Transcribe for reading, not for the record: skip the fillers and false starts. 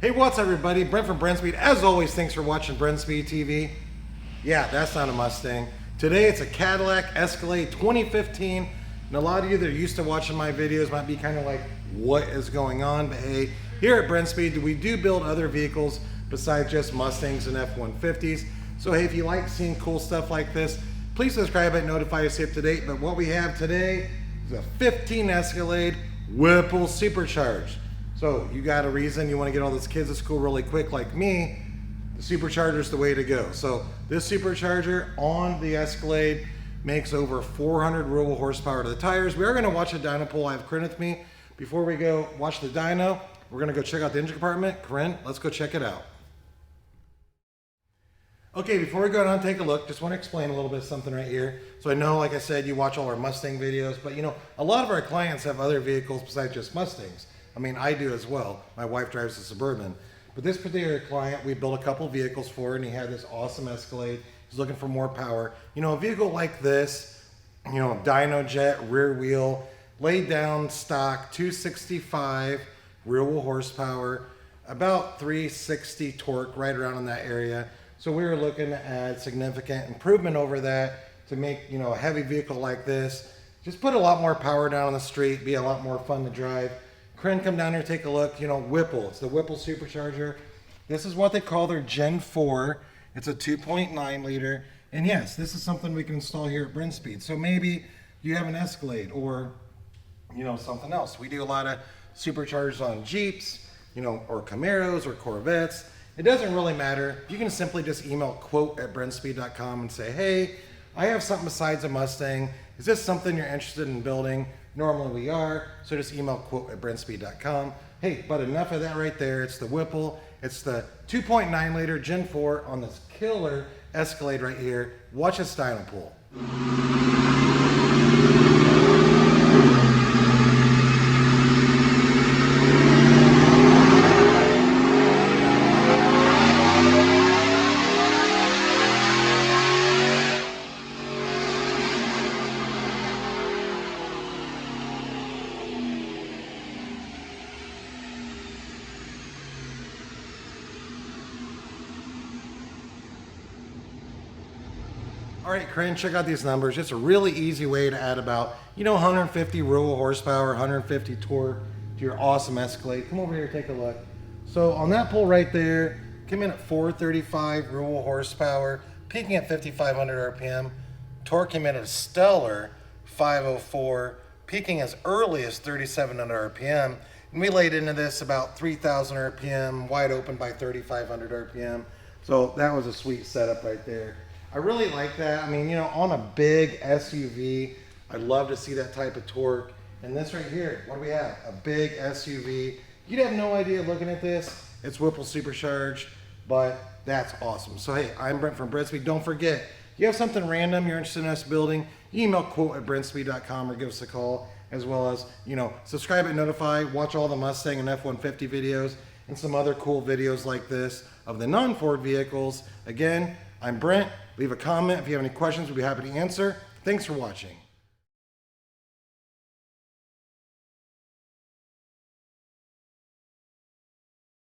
Hey, what's up, everybody? Brent from Brenspeed. As always, thanks for watching Brenspeed TV. Yeah, that's not a Mustang. Today it's a Cadillac Escalade 2015. And a lot of you that are used to watching my videos might be kind of like, what is going on? But hey, here at Brenspeed, we do build other vehicles besides just Mustangs and F-150s. So hey, if you like seeing cool stuff like this, please subscribe and notify us up to date. But what we have today is a 15 Escalade Whipple Supercharged. So you got a reason you want to get all those kids to school really quick like me, the Supercharger is the way to go. So this Supercharger on the Escalade makes over 400 rural horsepower to the tires. We are going to watch the dyno pull. I have Corinne with me. Before we go watch the dyno, we're going to go check out the engine compartment. Corinne, let's go check it out. Okay, before we go down and take a look, just want to explain a little bit of something right here. So I know, like I said, you watch all our Mustang videos, but you know, a lot of our clients have other vehicles besides just Mustangs. I mean, I do as well. My wife drives a Suburban. But this particular client, we built a couple vehicles for, and he had this awesome Escalade. He's looking for more power. You know, a vehicle like this, you know, dyno jet, rear wheel, laid down stock, 265 rear wheel horsepower, about 360 torque, right around in that area. So we were looking to add significant improvement over that to make, you know, a heavy vehicle like this, just put a lot more power down on the street, be a lot more fun to drive. Corinne, come down here, take a look. You know, Whipple, it's the Whipple Supercharger. This is what they call their Gen 4. It's a 2.9 liter. And yes, this is something we can install here at Brenspeed. So maybe you have an Escalade or, you know, something else. We do a lot of superchargers on Jeeps, you know, or Camaros or Corvettes. It doesn't really matter. You can simply just email quote@brenspeed.com and say, hey, I have something besides a Mustang. Is this something you're interested in building? Normally we are, so just email quote@brenspeed.com. Hey, but enough of that right there. It's the Whipple. It's the 2.9 liter Gen 4 on this killer Escalade right here. Watch this dyno pull. All right, Corinne, check out these numbers. It's a really easy way to add about, you know, 150 rural horsepower, 150 torque to your awesome Escalade. Come over here, take a look. So on that pull right there, came in at 435 rural horsepower, peaking at 5,500 RPM. Torque came in at a stellar 504, peaking as early as 3,700 RPM. And we laid into this about 3,000 RPM, wide open by 3,500 RPM. So that was a sweet setup right there. I really like that. I mean, you know, on a big SUV, I'd love to see that type of torque. And this right here, what do we have? A big SUV. You'd have no idea looking at this. It's Whipple Supercharged, but that's awesome. So hey, I'm Brent from Brenspeed. Don't forget, you have something random you're interested in us building, email quote@brenspeed.com or give us a call, as well as, you know, subscribe and notify, watch all the Mustang and F-150 videos and some other cool videos like this of the non-Ford vehicles. Again, I'm Brent. Leave a comment if you have any questions. We'll be happy to answer. Thanks for watching.